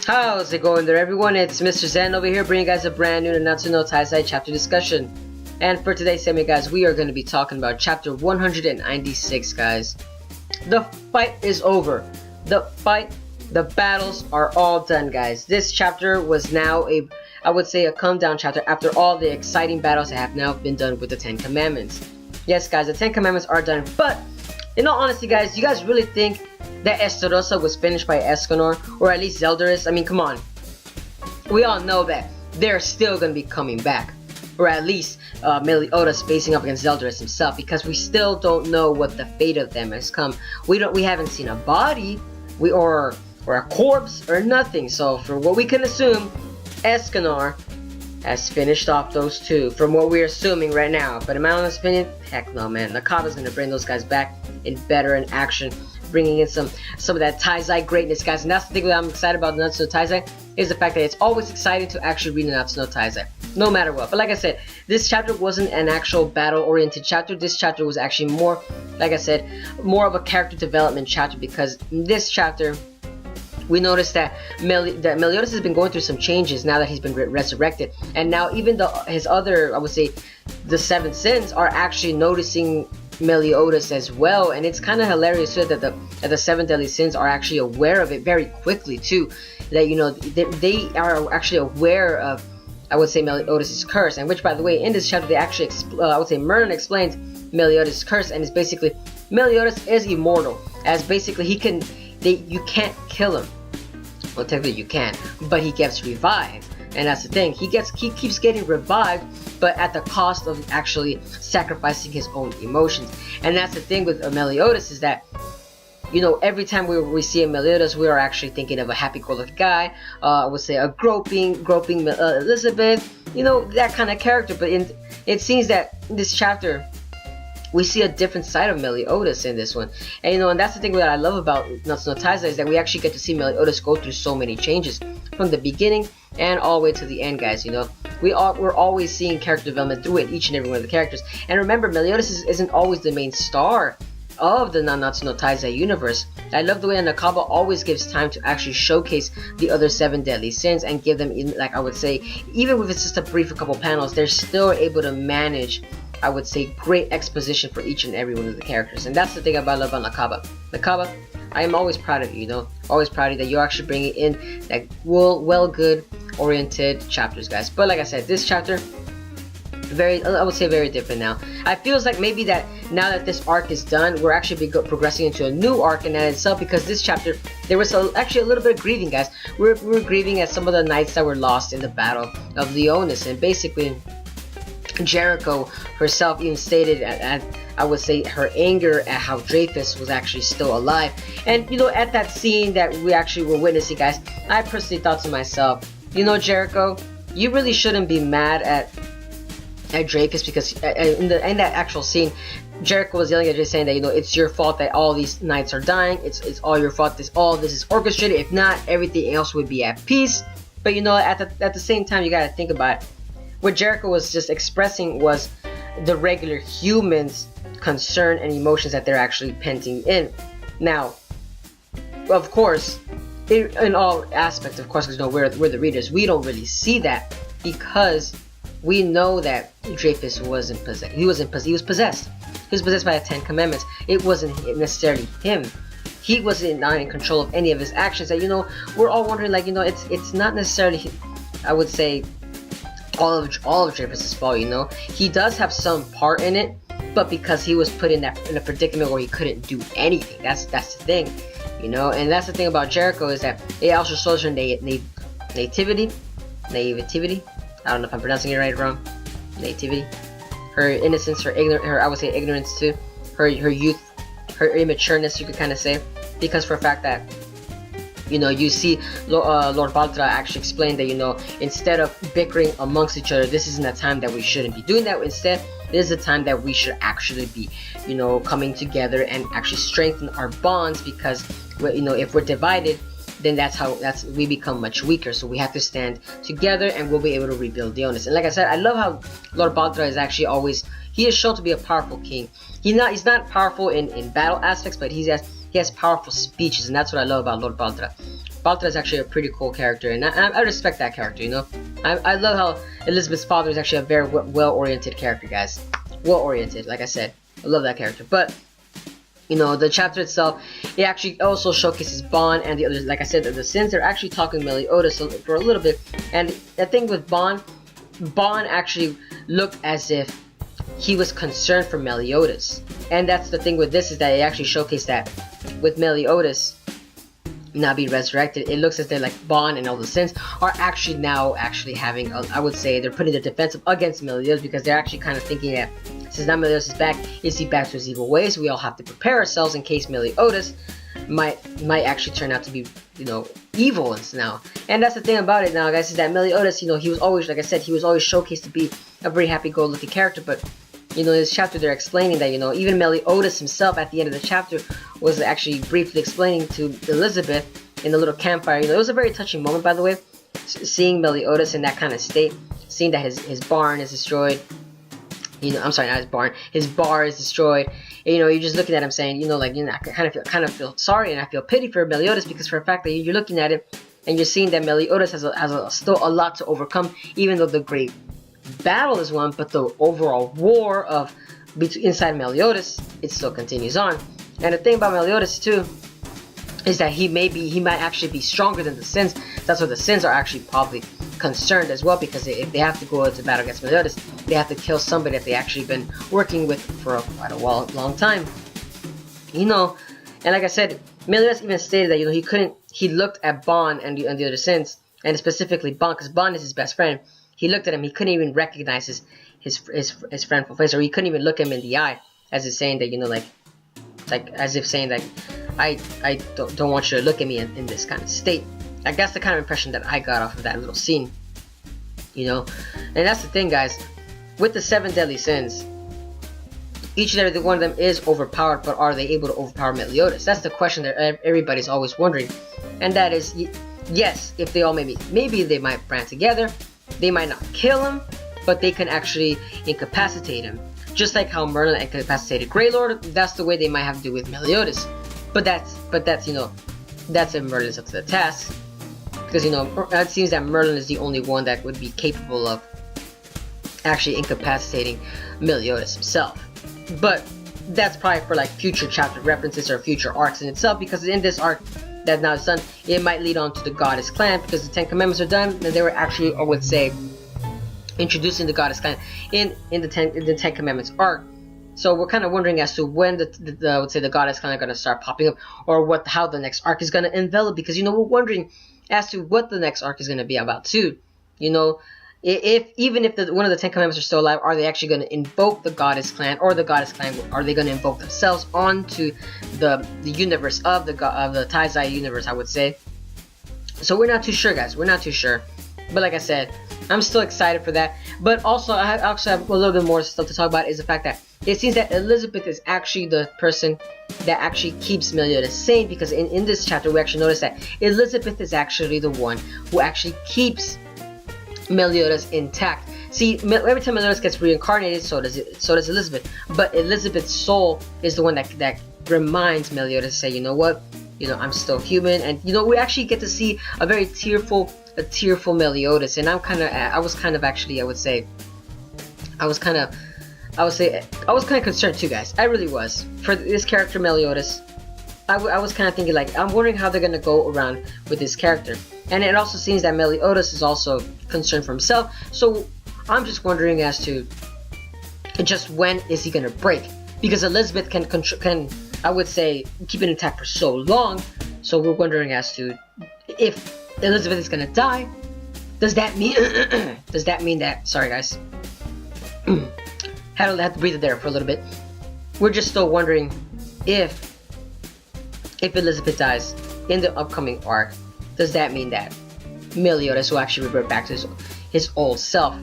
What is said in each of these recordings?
How's it going there, everyone? It's Mr. Zen over here bringing you guys a brand new Nanatsu no Taizai chapter discussion. And for today's segment, guys, we are going to be talking about chapter 196, guys. The fight is over. The battles are all done, guys. This chapter was now I would say a come down chapter after all the exciting battles that have now been done with the 10 commandments. Yes, guys, the 10 commandments are done, but in all honesty, guys, you guys really think that Estarossa was finished by Escanor, or at least Zeldris? I mean, come on. We all know that they're still going to be coming back, or at least Meliodas facing up against Zeldris himself, because we still don't know what the fate of them has come. We haven't seen a body, or a corpse, or nothing. So for what we can assume, Escanor has finished off those two, from what we're assuming right now. But in my honest opinion, heck no, man. Nakaba's going to bring those guys back in better in action, bringing in some of that Taizai greatness, guys. And that's the thing that I'm excited about Nanatsu no Taizai, is the fact that it's always exciting to actually read Nanatsu no Taizai, no matter what. But like I said, this chapter wasn't an actual battle-oriented chapter. This chapter was actually more, like I said, more of a character development chapter, because in this chapter, we noticed that Meliodas has been going through some changes now that he's been resurrected. And now even his other, I would say, the 7 sins are actually noticing Meliodas as well. And it's kind of hilarious too that the 7 deadly sins are actually aware of it very quickly too. That, you know, they are actually aware of, I would say, Meliodas' curse. And which, by the way, in this chapter they actually, I would say, Merlin explains Meliodas' curse, and it's basically Meliodas is immortal, as basically you can't kill him. Well, technically you can, but he gets revived, and that's the thing. He keeps getting revived, but at the cost of actually sacrificing his own emotions. And that's the thing with Meliodas, is that, you know, every time we see a Meliodas, we are actually thinking of a happy-go-lucky guy. I would say a groping Elizabeth, you know, that kind of character. But it seems that in this chapter, we see a different side of Meliodas in this one. And, you know, and that's the thing that I love about Nanatsu no Taizai, is that we actually get to see Meliodas go through so many changes from the beginning and all the way to the end, guys. You know, we're always seeing character development through it, each and every one of the characters. And remember, Meliodas isn't always the main star of the Nanatsu no Taizai universe. I love the way Nakaba always gives time to actually showcase the other 7 deadly sins and give them, like I would say, even if it's just a brief couple panels, they're still able to manage, I would say, great exposition for each and every one of the characters. And that's the thing I love about Nakaba. Nakaba, I am always proud of you, you know, always proud of you that you're actually bringing in that good oriented chapters, guys. But like I said, this chapter, I would say very different now. I feels like maybe that now that this arc is done, we're actually progressing into a new arc in that itself, because this chapter, there was actually a little bit of grieving, guys. We were grieving at some of the knights that were lost in the battle of Leonis, and basically Jericho herself even stated I would say her anger at how Dreyfus was actually still alive. And, you know, at that scene that we actually were witnessing, guys, I personally thought to myself, you know, Jericho, you really shouldn't be mad at Dreyfus, because in that actual scene, Jericho was yelling at Dreyfus, saying that, you know, it's your fault that all these knights are dying. It's all your fault. All this is orchestrated. If not, everything else would be at peace. But, you know, at the same time, you gotta think about it. What Jericho was just expressing was the regular humans' concern and emotions that they're actually penting in. Now, of course, in all aspects, of course, because, you know, we're the readers, we don't really see that, because we know that Dreyfus wasn't possessed. He was possessed. He was possessed by the 10 commandments. It wasn't necessarily him. He wasn't not in control of any of his actions. That, you know, we're all wondering, like, you know, it's not necessarily, I would say, all of Dreyfus's fault. You know, he does have some part in it, but because he was put in a predicament where he couldn't do anything. That's the thing, you know. And that's the thing about Jericho, is that it also shows her naivety. I don't know if I'm pronouncing it right or wrong. Nativity, her innocence, her I would say ignorance too, her youth, her immatureness, you could kind of say, because for a fact that, you know, you see Lord Baltra actually explained that, you know, instead of bickering amongst each other, this isn't a time that we shouldn't be doing that. Instead, this is a time that we should actually be, you know, coming together and actually strengthen our bonds, because, you know, if we're divided, then we become much weaker. So we have to stand together, and we'll be able to rebuild Leonis. And like I said, I love how Lord Baltra is actually always, he is shown to be a powerful king. He's not powerful in battle aspects, but he has powerful speeches, and that's what I love about Lord Baltra. Balta is actually a pretty cool character, and I respect that character, you know. I love how Elizabeth's father is actually a very well-oriented character, guys. Well-oriented, like I said. I love that character. But, you know, the chapter itself, it actually also showcases Bon and the others. Like I said, the Sins are actually talking to Meliodas for a little bit. And the thing with Bon actually looked as if he was concerned for Meliodas. And that's the thing with this, is that it actually showcased that with Meliodas now being resurrected, it looks as though like Bon and all the Sins are actually now having, I would say, they're putting their defensive against Meliodas, because they're actually kind of thinking that since now Meliodas is back, is he back to his evil ways? We all have to prepare ourselves in case Meliodas might actually turn out to be, you know, evil now. And that's the thing about it now, guys, is that Meliodas, you know, he was always, like I said, he was always showcased to be a very happy-go-lucky character. But, you know, in this chapter they're explaining that, you know, even Meliodas himself at the end of the chapter was actually briefly explaining to Elizabeth in the little campfire. You know, it was a very touching moment, by the way, seeing Meliodas in that kind of state, seeing that his barn is destroyed. You know, I'm sorry, not his barn. His bar is destroyed. And, you know, you're just looking at him saying, you know, like, you know, I kind of feel sorry, and I feel pity for Meliodas, because for a fact that you're looking at it and you're seeing that Meliodas has still a lot to overcome, even though the great battle is won, but the overall war inside Meliodas, it still continues on. And the thing about Meliodas too is that he might actually be stronger than the Sins. That's why the Sins are actually probably concerned as well, because if they have to go into battle against Meliodas, they have to kill somebody that they actually been working with for quite a long time. You know, and like I said, Meliodas even stated that, you know, he looked at Bon and the other Sins, and specifically Bon, because Bon is his best friend. He looked at him, he couldn't even recognize his friend from face, or he couldn't even look him in the eye, as if saying that, you know, like as if saying that I don't want you to look at me in this kind of state. Like, that's the kind of impression that I got off of that little scene, you know. And that's the thing, guys, with the 7 deadly sins, each and every one of them is overpowered, but are they able to overpower Meliodas? That's the question that everybody's always wondering. And that is, yes, if they all maybe they might band together, they might not kill him, but they can actually incapacitate him. Just like how Merlin incapacitated Greylord, that's the way they might have to do with Meliodas. But that's you know, that's if Merlin's up to the task. Because, you know, it seems that Merlin is the only one that would be capable of actually incapacitating Meliodas himself. But that's probably for like future chapter references or future arcs in itself, because in this arc that now is done, it might lead on to the Goddess Clan, because the 10 Commandments are done, and they were actually, I would say, introducing the Goddess Clan in the 10 Commandments arc. So we're kind of wondering as to when I would say the Goddess Clan are going to start popping up, or how the next arc is going to envelop, because, you know, we're wondering as to what the next arc is going to be about too. You know, even if one of the 10 Commandments are still alive, are they actually going to invoke the Goddess Clan, or the Goddess Clan, are they going to invoke themselves onto the universe of the Taizai universe, I would say. So we're not too sure, guys. We're not too sure. But like I said, I'm still excited for that. But also, I actually have a little bit more stuff to talk about, is the fact that it seems that Elizabeth is actually the person that actually keeps Meliodas sane, because in this chapter we actually notice that Elizabeth is actually the one who actually keeps Meliodas intact. See, every time Meliodas gets reincarnated, so does Elizabeth. But Elizabeth's soul is the one that reminds Meliodas to say, you know what, you know, I'm still human. And, you know, we actually get to see a very tearful Meliodas. And I was kind of concerned too, guys. I really was. For this character Meliodas, I was kind of thinking, like, I'm wondering how they're going to go around with this character. And it also seems that Meliodas is also concerned for himself. So I'm just wondering as to just when is he going to break. Because Elizabeth can I would say, keep it intact for so long. So we're wondering as to if Elizabeth is going to die. Does that mean that, sorry guys, had to breathe it there for a little bit. We're just still wondering if Elizabeth dies in the upcoming arc, does that mean that Meliodas will actually revert back to his old self?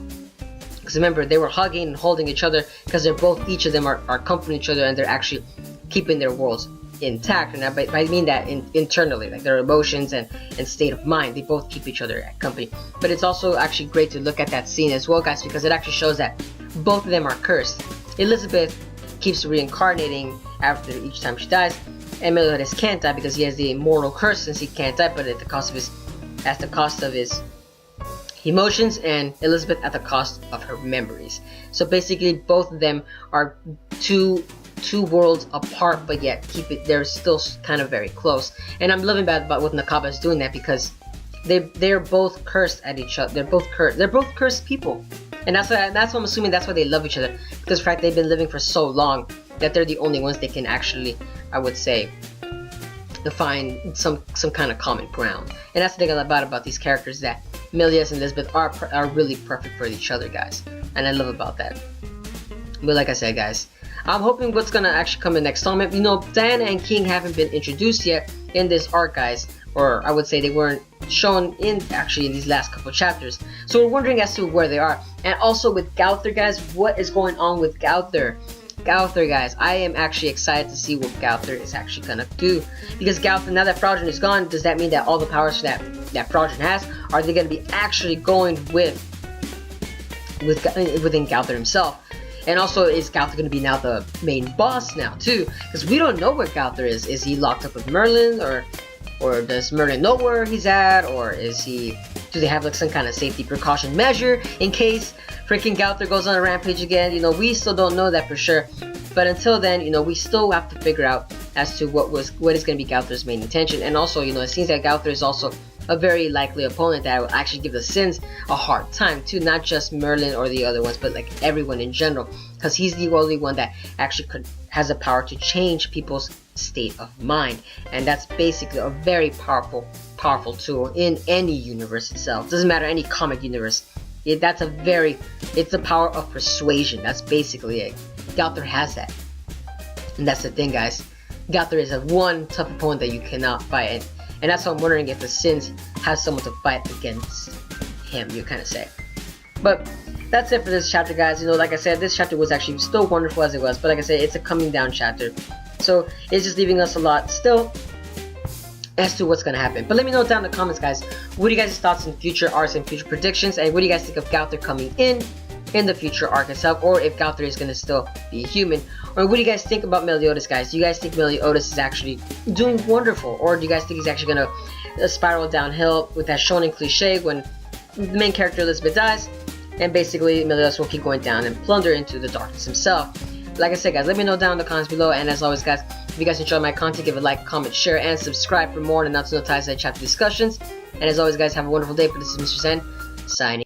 Because remember, they were hugging and holding each other, because each of them are accompanying each other, and they're actually keeping their worlds intact. And I mean that internally, like their emotions and state of mind, they both keep each other at company. But it's also actually great to look at that scene as well, guys, because it actually shows that both of them are cursed. Elizabeth keeps reincarnating after each time she dies, and Meliodas can't die because he has the immortal curse since he can't die, but at the cost of his emotions, and Elizabeth at the cost of her memories. So basically, both of them are two worlds apart, but yet they're still kind of very close. And I'm loving about what Nakaba is doing that, because they're both cursed at each other. They're both cursed people, and that's what I'm assuming. That's why they love each other, because in fact they've been living for so long that they're the only ones that can actually, I would say, find some kind of common ground. And that's the thing about these characters, that Meliodas and Elizabeth are really perfect for each other, guys, and I love about that. But like I said, guys, I'm hoping what's gonna actually come in next installment. You know, Diana and King haven't been introduced yet in this arc, guys, or I would say they weren't shown in these last couple chapters. So we're wondering as to where they are. And also with Gowther, guys, what is going on with Gowther? Gowther, guys, I am actually excited to see what Gowther is actually gonna do, because Gowther, now that Frogen is gone, does that mean that all the powers that Frogen has, are they gonna be actually going within Gowther himself? And also, is Gowther going to be now the main boss now too? Because we don't know where Gowther is. Is he locked up with Merlin, or does Merlin know where he's at, or do they have like some kind of safety precaution measure in case freaking Gowther goes on a rampage again? You know, we still don't know that for sure. But until then, you know, we still have to figure out as to what is going to be Gowther's main intention. And also, you know, it seems that Gowther is also a very likely opponent that will actually give the Sins a hard time too, not just Merlin or the other ones, but like everyone in general, because he's the only one that actually has the power to change people's state of mind, and that's basically a very powerful tool in any universe itself. Doesn't matter, any comic universe. It's the power of persuasion. That's basically it. Gowther has that, and that's the thing, guys. Gowther is a one tough opponent that you cannot fight. And that's why I'm wondering if the Sins have someone to fight against him, you kind of say. But that's it for this chapter, guys. You know, like I said, this chapter was actually still wonderful as it was. But like I said, it's a coming down chapter. So it's just leaving us a lot still as to what's going to happen. But let me know down in the comments, guys. What are you guys' thoughts on future arcs and future predictions? And what do you guys think of Gowther coming in the future arc itself? Or if Gowther is going to still be human? Or what do you guys think about Meliodas, guys? Do you guys think Meliodas is actually doing wonderful? Or do you guys think he's actually going to spiral downhill with that shonen cliche when the main character Elizabeth dies, and basically Meliodas will keep going down and plunder into the darkness himself? Like I said, guys, let me know down in the comments below. And as always, guys, if you guys enjoy my content, give it a like, comment, share, and subscribe for more Nanatsu no Taizai chapter discussions. And as always, guys, have a wonderful day. But this is Mr. Zen, signing